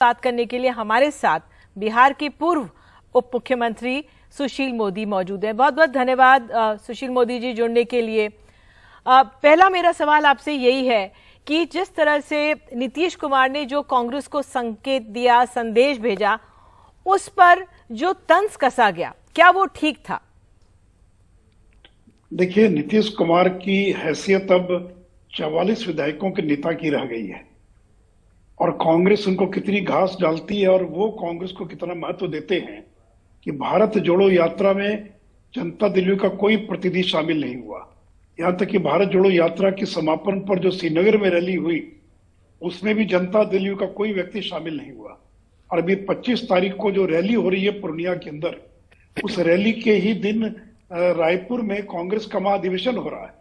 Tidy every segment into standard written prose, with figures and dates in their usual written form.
बात करने के लिए हमारे साथ बिहार के पूर्व उप मुख्यमंत्री सुशील मोदी मौजूद हैं। बहुत बहुत धन्यवाद सुशील मोदी जी जुड़ने के लिए। पहला मेरा सवाल आपसे यही है कि जिस तरह से नीतीश कुमार ने जो कांग्रेस को संकेत दिया, संदेश भेजा, उस पर जो तंज कसा गया, क्या वो ठीक था? देखिए, नीतीश कुमार की हैसियत अब 44 विधायकों के नेता की रह गई है और कांग्रेस उनको कितनी घास डालती है और वो कांग्रेस को कितना महत्व देते हैं कि भारत जोड़ो यात्रा में जनता दल का कोई प्रतिनिधि शामिल नहीं हुआ। यहां तक कि भारत जोड़ो यात्रा के समापन पर जो श्रीनगर में रैली हुई उसमें भी जनता दल का कोई व्यक्ति शामिल नहीं हुआ। और अभी 25 तारीख को जो रैली हो रही है पूर्णिया के अंदर, उस रैली के ही दिन रायपुर में कांग्रेस का महाधिवेशन हो रहा है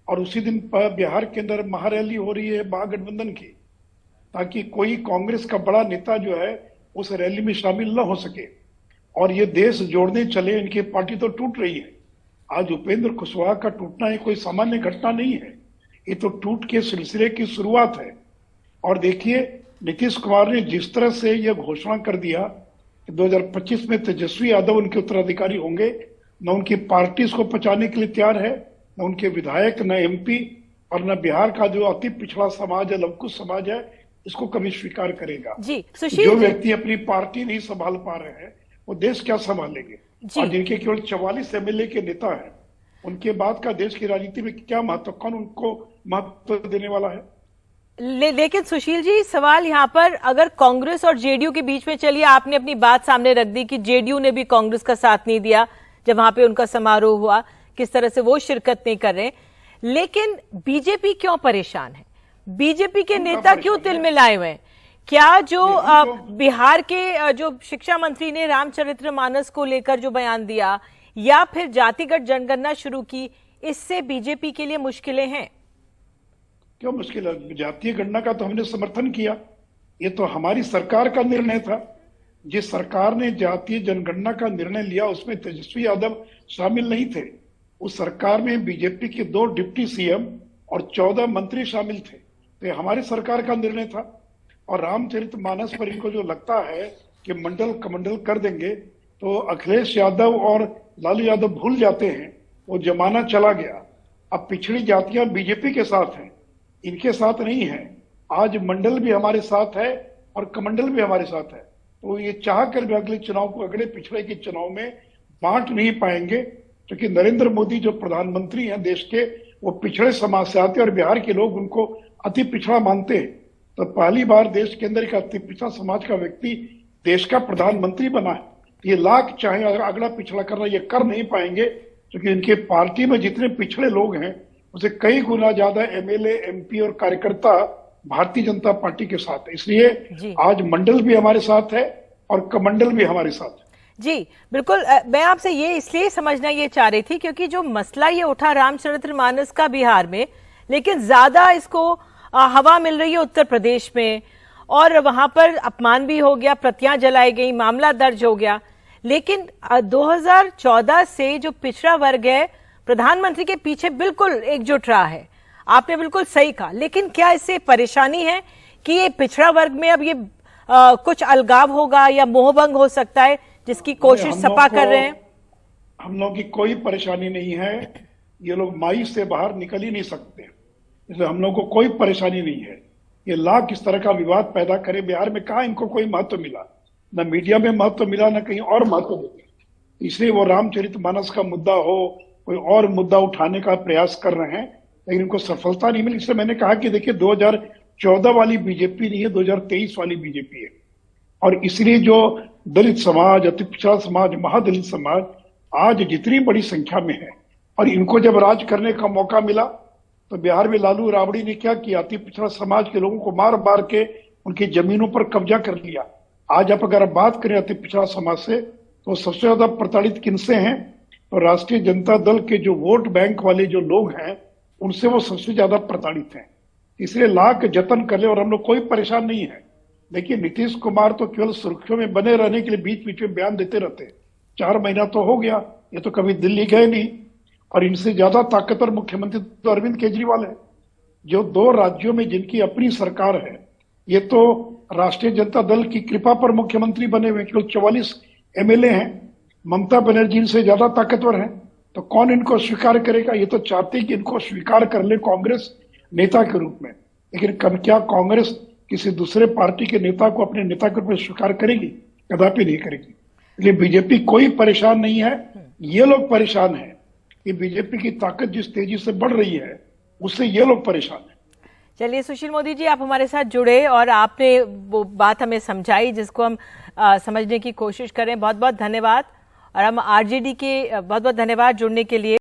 और उसी दिन बिहार के अंदर महारैली हो रही है महागठबंधन की, ताकि कोई कांग्रेस का बड़ा नेता जो है उस रैली में शामिल न हो सके। और ये देश जोड़ने चले, इनकी पार्टी तो टूट रही है। आज उपेंद्र कुशवाहा का टूटना ये कोई सामान्य घटना नहीं है, ये तो टूट के सिलसिले की शुरुआत है। और देखिए, नीतीश कुमार ने जिस तरह से यह घोषणा कर दिया कि 2025 में तेजस्वी यादव उनके उत्तराधिकारी होंगे, न उनकी पार्टी इसको पचाने के लिए तैयार है, न उनके विधायक, न एमपी और न बिहार का जो अति पिछड़ा समाज है, लवकुश समाज है, इसको कभी स्वीकार करेगा। जी, जो व्यक्ति अपनी पार्टी नहीं संभाल पा रहे हैं वो देश क्या संभालेंगे? और जिनके केवल 44 एमएलए के नेता हैं, उनके बाद का देश की राजनीति में क्या महत्व, कौन उनको महत्व देने वाला है? लेकिन सुशील जी, सवाल यहाँ पर अगर कांग्रेस और जेडीयू के बीच में, चलिए आपने अपनी बात सामने रख दी कि जेडीयू ने भी कांग्रेस का साथ नहीं दिया जब वहां पे उनका समारोह हुआ, किस तरह से वो शिरकत नहीं कर रहे, लेकिन बीजेपी क्यों परेशान है? बीजेपी के नेता क्यों तिलमिलाए हुए हैं? क्या जो बिहार के जो शिक्षा मंत्री ने रामचरितमानस को लेकर जो बयान दिया या फिर जातिगत जनगणना शुरू की, इससे बीजेपी के लिए मुश्किलें हैं? क्यों मुश्किल है? जातीय गणना का तो हमने समर्थन किया, ये तो हमारी सरकार का निर्णय था। जिस सरकार ने जातीय जनगणना का निर्णय लिया उसमें तेजस्वी यादव शामिल नहीं थे। उस सरकार में बीजेपी के 2 डिप्टी सीएम और 14 मंत्री शामिल थे, तो ये हमारी सरकार का निर्णय था। और रामचरितमानस पर इनको जो लगता है कि मंडल कमंडल कर देंगे, तो अखिलेश यादव और लालू यादव भूल जाते हैं वो जमाना चला गया। अब पिछड़ी जातियां बीजेपी के साथ हैं, इनके साथ नहीं है। आज मंडल भी हमारे साथ है और कमंडल भी हमारे साथ है, तो ये चाह कर भी अगले चुनाव को, अगले पिछड़े के चुनाव में बांट नहीं पाएंगे, क्योंकि नरेंद्र मोदी जो प्रधानमंत्री हैं देश के, वो पिछड़े समाज से आते हैं और बिहार के लोग उनको अति पिछड़ा मानते हैं। तो पहली बार देश के अंदर एक अति पिछड़ा समाज का व्यक्ति देश का प्रधानमंत्री बना है। ये लाख चाहे अगला पिछड़ा करना, ये कर नहीं पाएंगे, क्योंकि इनके पार्टी में जितने पिछड़े लोग हैं उसे कई गुना ज्यादा एमएलए, एमपी और कार्यकर्ता भारतीय जनता पार्टी के साथ है। इसलिए आज मंडल भी हमारे साथ है और कमंडल भी हमारे साथ है। जी बिल्कुल, मैं आपसे ये इसलिए समझना ये चाह रही थी क्योंकि जो मसला ये उठा रामचरितमानस का बिहार में, लेकिन ज्यादा इसको हवा मिल रही है उत्तर प्रदेश में, और वहां पर अपमान भी हो गया, प्रतियां जलाई गई, मामला दर्ज हो गया। लेकिन 2014 से जो पिछड़ा वर्ग है प्रधानमंत्री के पीछे बिल्कुल एकजुट रहा है। आपने बिल्कुल सही कहा, लेकिन क्या इससे परेशानी है कि ये पिछड़ा वर्ग में अब ये कुछ अलगाव होगा या मोहभंग हो सकता है, जिसकी कोशिश सपा कर रहे हैं? हम लोग की कोई परेशानी नहीं है, ये लोग माई से बाहर निकल ही नहीं सकते, इसलिए हम लोग को कोई परेशानी नहीं है। ये लाख इस तरह का विवाद पैदा करे, बिहार में कहा इनको कोई महत्व मिला, न मीडिया में महत्व मिला, न कहीं और महत्व मिला। इसलिए वो रामचरितमानस का मुद्दा हो, कोई और मुद्दा उठाने का प्रयास कर रहे हैं, लेकिन इनको सफलता नहीं मिली। इसलिए मैंने कहा कि देखिए, 2014 वाली बीजेपी नहीं है, 2023 वाली बीजेपी है। और इसलिए जो दलित समाज, अति पिछड़ा समाज, महादलित समाज आज जितनी बड़ी संख्या में है, और इनको जब राज करने का मौका मिला तो बिहार में लालू राबड़ी ने क्या किया? अति पिछड़ा समाज के लोगों को मार मार के उनकी जमीनों पर कब्जा कर लिया। आज आप अगर बात करें अति पिछड़ा समाज से, तो सबसे ज्यादा प्रताड़ित किनसे हैं? तो राष्ट्रीय जनता दल के जो वोट बैंक वाले जो लोग हैं, उनसे वो सबसे ज्यादा प्रताड़ित हैं। इसलिए लाख जतन कर ले, और हम लोग कोई परेशान नहीं है। देखिए, नीतीश कुमार तो केवल सुर्खियों में बने रहने के लिए बीच बीच में बयान देते रहते हैं। 4 महीना तो हो गया, ये तो कभी दिल्ली गए नहीं। और इनसे ज्यादा ताकतवर मुख्यमंत्री तो अरविंद केजरीवाल है, जो 2 राज्यों में जिनकी अपनी सरकार है। ये तो राष्ट्रीय जनता दल की कृपा पर मुख्यमंत्री बने हुए, केवल 44 एमएलए हैं, ममता बनर्जी इनसे ज्यादा ताकतवर हैं, तो कौन इनको स्वीकार करेगा? ये तो चाहते हैं कि इनको स्वीकार कर ले कांग्रेस नेता के रूप में, लेकिन क्या कांग्रेस किसी दूसरे पार्टी के नेता को अपने नेता के रूप में स्वीकार करेगी? कदापि नहीं करेगी। इसलिए बीजेपी कोई परेशान नहीं है, ये लोग परेशान हैं कि बीजेपी की ताकत जिस तेजी से बढ़ रही है उससे ये लोग परेशान हैं। चलिए सुशील मोदी जी, आप हमारे साथ जुड़े और आपने वो बात हमें समझाई जिसको हम समझने की कोशिश करें। बहुत बहुत धन्यवाद। और हम आरजेडी के बहुत बहुत धन्यवाद जुड़ने के लिए।